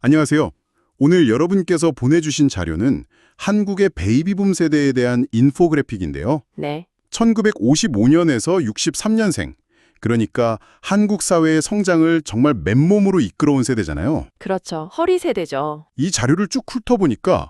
안녕하세요. 오늘 여러분께서 보내주신 자료는 한국의 베이비붐 세대에 대한 인포그래픽인데요. 네, 1955년에서 63년생, 그러니까 한국 사회의 성장을 정말 맨몸으로 이끌어온 세대잖아요. 그렇죠. 허리 세대죠. 이 자료를 쭉 훑어보니까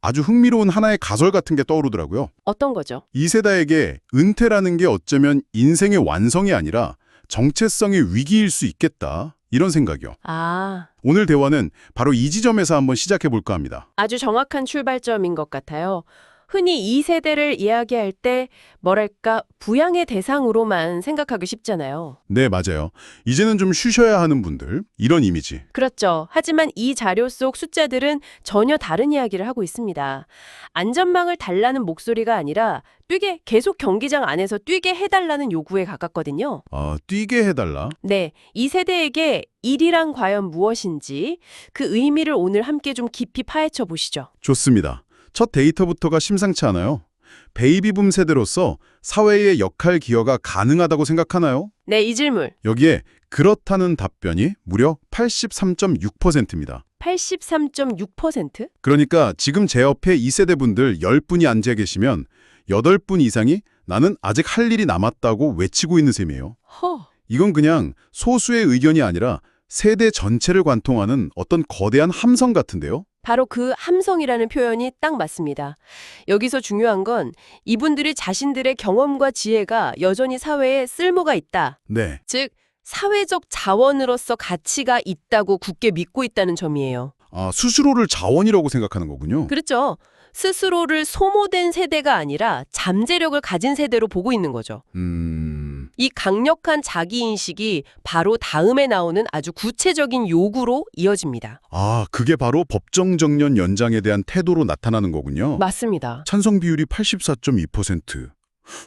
아주 흥미로운 하나의 가설 같은 게 떠오르더라고요. 어떤 거죠? 이 세대에게 은퇴라는 게 어쩌면 인생의 완성이 아니라 정체성의 위기일 수 있겠다, 이런 생각이요. 아, 오늘 대화는 바로 이 지점에서 한번 시작해 볼까 합니다. 아주 정확한 출발점인 것 같아요. 흔히 이 세대를 이야기할 때 뭐랄까 부양의 대상으로만 생각하기 쉽잖아요. 네, 맞아요. 이제는 좀 쉬셔야 하는 분들, 이런 이미지. 그렇죠. 하지만 이 자료 속 숫자들은 전혀 다른 이야기를 하고 있습니다. 안전망을 달라는 목소리가 아니라 계속 경기장 안에서 뛰게 해달라는 요구에 가깝거든요. 뛰게 해달라. 네, 이 세대에게 일이란 과연 무엇인지 그 의미를 오늘 함께 좀 깊이 파헤쳐 보시죠. 좋습니다. 첫 데이터부터가 심상치 않아요. 베이비붐 세대로서 사회의 역할 기여가 가능하다고 생각하나요? 네, 이 질문. 여기에 그렇다는 답변이 무려 83.6%입니다. 83.6%? 그러니까 지금 제 옆에 이 세대 분들 10분이 앉아 계시면 8분 이상이 나는 아직 할 일이 남았다고 외치고 있는 셈이에요. 허. 이건 그냥 소수의 의견이 아니라 세대 전체를 관통하는 어떤 거대한 함성 같은데요? 바로 그 함성이라는 표현이 딱 맞습니다. 여기서 중요한 건 이분들이 자신들의 경험과 지혜가 여전히 사회에 쓸모가 있다. 네. 즉, 사회적 자원으로서 가치가 있다고 굳게 믿고 있다는 점이에요. 스스로를 자원이라고 생각하는 거군요. 그렇죠. 스스로를 소모된 세대가 아니라 잠재력을 가진 세대로 보고 있는 거죠. 이 강력한 자기인식이 바로 다음에 나오는 아주 구체적인 요구로 이어집니다. 그게 바로 법정 정년 연장에 대한 태도로 나타나는 거군요. 맞습니다. 찬성 비율이 84.2%.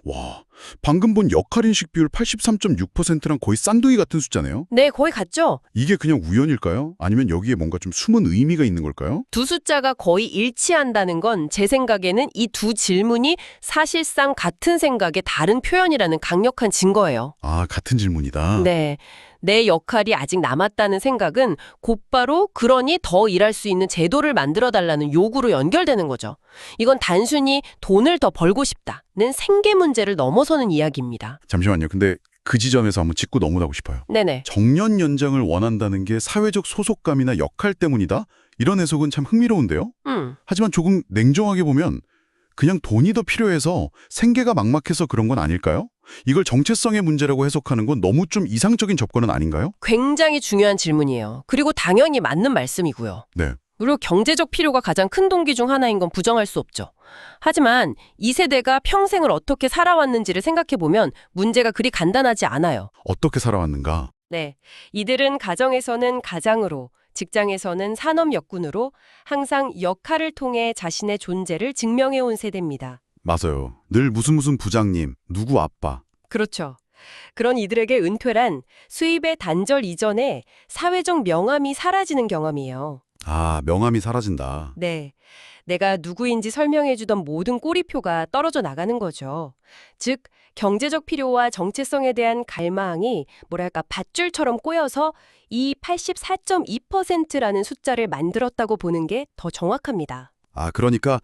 와, 방금 본 역할인식 비율 83.6%랑 거의 쌍둥이 같은 숫자네요. 네, 거의 같죠? 이게 그냥 우연일까요? 아니면 여기에 뭔가 좀 숨은 의미가 있는 걸까요? 두 숫자가 거의 일치한다는 건 제 생각에는 이 두 질문이 사실상 같은 생각의 다른 표현이라는 강력한 증거예요. 같은 질문이다. 네. 내 역할이 아직 남았다는 생각은 곧바로 그러니 더 일할 수 있는 제도를 만들어달라는 요구로 연결되는 거죠. 이건 단순히 돈을 더 벌고 싶다는 생계 문제를 넘어서는 이야기입니다. 잠시만요. 근데 그 지점에서 한번 짚고 넘어가고 싶어요. 네네. 정년 연장을 원한다는 게 사회적 소속감이나 역할 때문이다? 이런 해석은 참 흥미로운데요? 하지만 조금 냉정하게 보면 그냥 돈이 더 필요해서 생계가 막막해서 그런 건 아닐까요? 이걸 정체성의 문제라고 해석하는 건 너무 좀 이상적인 접근은 아닌가요? 굉장히 중요한 질문이에요. 그리고 당연히 맞는 말씀이고요. 네. 물론 경제적 필요가 가장 큰 동기 중 하나인 건 부정할 수 없죠. 하지만 이 세대가 평생을 어떻게 살아왔는지를 생각해보면 문제가 그리 간단하지 않아요. 어떻게 살아왔는가? 네, 이들은 가정에서는 가장으로, 직장에서는 산업 역군으로 항상 역할을 통해 자신의 존재를 증명해온 세대입니다. 맞아요. 늘 무슨 부장님, 누구 아빠. 그렇죠. 그런 이들에게 은퇴란 수입의 단절 이전에 사회적 명함이 사라지는 경험이에요. 명함이 사라진다. 네, 내가 누구인지 설명해주던 모든 꼬리표가 떨어져 나가는 거죠. 즉, 경제적 필요와 정체성에 대한 갈망이 뭐랄까 밧줄처럼 꼬여서 이 84.2%라는 숫자를 만들었다고 보는 게 더 정확합니다. 그러니까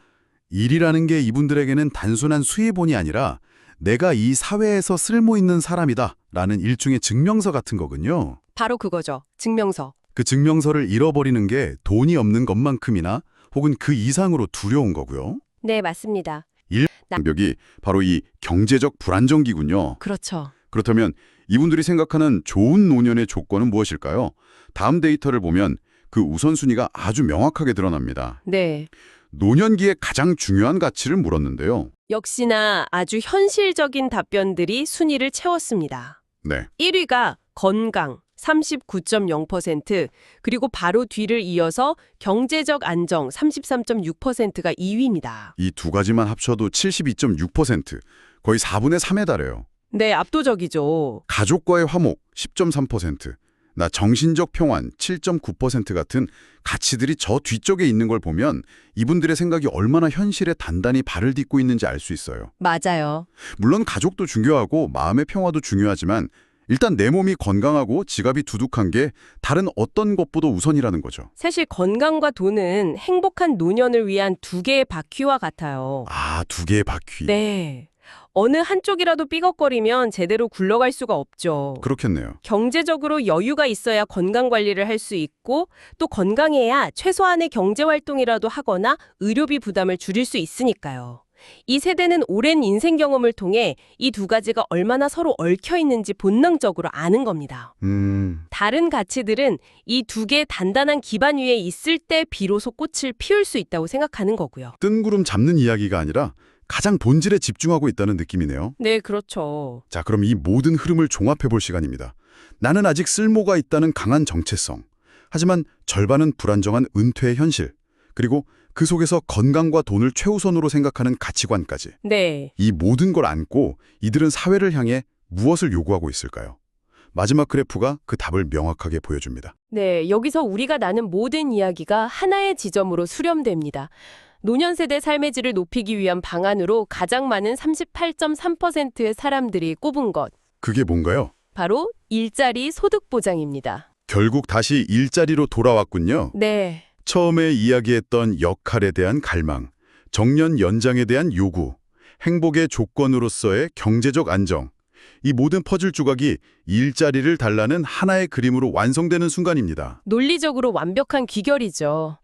일이라는 게 이분들에게는 단순한 수입원이 아니라 내가 이 사회에서 쓸모있는 사람이다 라는 일종의 증명서 같은 거군요. 바로 그거죠. 증명서. 그 증명서를 잃어버리는 게 돈이 없는 것만큼이나 혹은 그 이상으로 두려운 거고요. 네, 맞습니다. 장벽이 바로 이 경제적 불안정기군요. 그렇죠. 그렇다면 이분들이 생각하는 좋은 노년의 조건은 무엇일까요? 다음 데이터를 보면 그 우선순위가 아주 명확하게 드러납니다. 네. 노년기의 가장 중요한 가치를 물었는데요. 역시나 아주 현실적인 답변들이 순위를 채웠습니다. 네. 1위가 건강 39.0%, 그리고 바로 뒤를 이어서 경제적 안정 33.6%가 2위입니다. 이 두 가지만 합쳐도 72.6%, 거의 4분의 3에 달해요. 네, 압도적이죠. 가족과의 화목 10.3%, 나 정신적 평안 7.9% 같은 가치들이 저 뒤쪽에 있는 걸 보면 이분들의 생각이 얼마나 현실에 단단히 발을 딛고 있는지 알 수 있어요. 맞아요. 물론 가족도 중요하고 마음의 평화도 중요하지만 일단 내 몸이 건강하고 지갑이 두둑한 게 다른 어떤 것보다 우선이라는 거죠. 사실 건강과 돈은 행복한 노년을 위한 두 개의 바퀴와 같아요. 아, 두 개의 바퀴. 네. 어느 한쪽이라도 삐걱거리면 제대로 굴러갈 수가 없죠. 그렇겠네요. 경제적으로 여유가 있어야 건강 관리를 할 수 있고 또 건강해야 최소한의 경제 활동이라도 하거나 의료비 부담을 줄일 수 있으니까요. 이 세대는 오랜 인생 경험을 통해 이 두 가지가 얼마나 서로 얽혀 있는지 본능적으로 아는 겁니다. 다른 가치들은 이 두 개의 단단한 기반 위에 있을 때 비로소 꽃을 피울 수 있다고 생각하는 거고요. 뜬구름 잡는 이야기가 아니라 가장 본질에 집중하고 있다는 느낌이네요. 네, 그렇죠. 자, 그럼 이 모든 흐름을 종합해 볼 시간입니다. 나는 아직 쓸모가 있다는 강한 정체성. 하지만 절반은 불안정한 은퇴의 현실. 그리고 그 속에서 건강과 돈을 최우선으로 생각하는 가치관까지. 네. 이 모든 걸 안고 이들은 사회를 향해 무엇을 요구하고 있을까요? 마지막 그래프가 그 답을 명확하게 보여줍니다. 네, 여기서 우리가 나눈 모든 이야기가 하나의 지점으로 수렴됩니다. 노년 세대 삶의 질을 높이기 위한 방안으로 가장 많은 38.3%의 사람들이 꼽은 것. 그게 뭔가요? 바로 일자리 소득 보장입니다. 결국 다시 일자리로 돌아왔군요. 네. 처음에 이야기했던 역할에 대한 갈망, 정년 연장에 대한 요구, 행복의 조건으로서의 경제적 안정, 이 모든 퍼즐 조각이 일자리를 달라는 하나의 그림으로 완성되는 순간입니다. 논리적으로 완벽한 귀결이죠.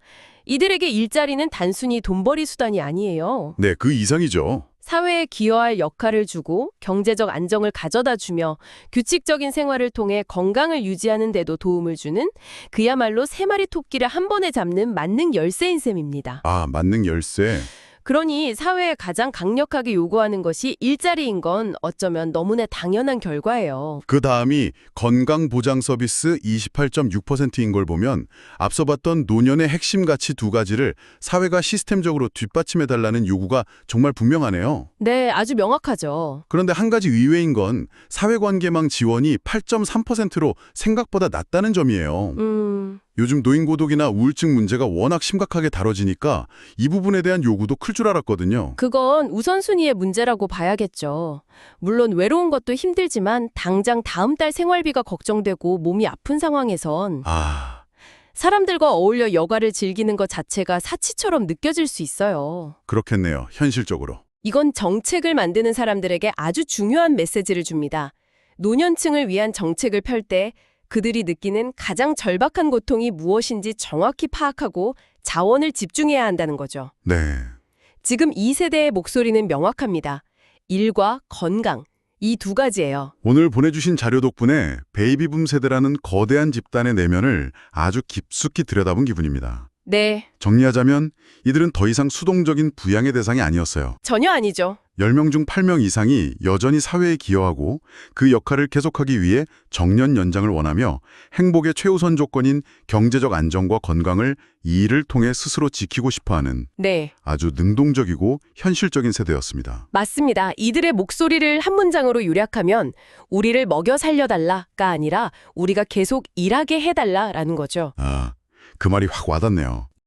이들에게 일자리는 단순히 돈벌이 수단이 아니에요. 네, 그 이상이죠. 사회에 기여할 역할을 주고 경제적 안정을 가져다 주며 규칙적인 생활을 통해 건강을 유지하는 데도 도움을 주는 그야말로 세 마리 토끼를 한 번에 잡는 만능 열쇠인 셈입니다. 아, 만능 열쇠. 그러니 사회에 가장 강력하게 요구하는 것이 일자리인 건 어쩌면 너무나 당연한 결과예요. 그 다음이 건강보장 서비스 28.6%인 걸 보면 앞서 봤던 노년의 핵심 가치 두 가지를 사회가 시스템적으로 뒷받침해달라는 요구가 정말 분명하네요. 네, 아주 명확하죠. 그런데 한 가지 의외인 건 사회관계망 지원이 8.3%로 생각보다 낮다는 점이에요. 요즘 노인고독이나 우울증 문제가 워낙 심각하게 다뤄지니까 이 부분에 대한 요구도 클 줄 알았거든요. 그건 우선순위의 문제라고 봐야겠죠. 물론 외로운 것도 힘들지만 당장 다음 달 생활비가 걱정되고 몸이 아픈 상황에선 사람들과 어울려 여가를 즐기는 것 자체가 사치처럼 느껴질 수 있어요. 그렇겠네요. 현실적으로. 이건 정책을 만드는 사람들에게 아주 중요한 메시지를 줍니다. 노년층을 위한 정책을 펼 때 그들이 느끼는 가장 절박한 고통이 무엇인지 정확히 파악하고 자원을 집중해야 한다는 거죠. 네. 지금 이 세대의 목소리는 명확합니다. 일과 건강, 이 두 가지예요. 오늘 보내주신 자료 덕분에 베이비붐 세대라는 거대한 집단의 내면을 아주 깊숙이 들여다본 기분입니다. 네, 정리하자면 이들은 더 이상 수동적인 부양의 대상이 아니었어요. 전혀 아니죠. 10명 중 8명 이상이 여전히 사회에 기여하고 그 역할을 계속하기 위해 정년 연장을 원하며 행복의 최우선 조건인 경제적 안정과 건강을 이 일을 통해 스스로 지키고 싶어하는 네, 아주 능동적이고 현실적인 세대였습니다. 맞습니다. 이들의 목소리를 한 문장으로 요약하면 우리를 먹여 살려달라가 아니라 우리가 계속 일하게 해달라라는 거죠. 그 말이 확 와닿네요.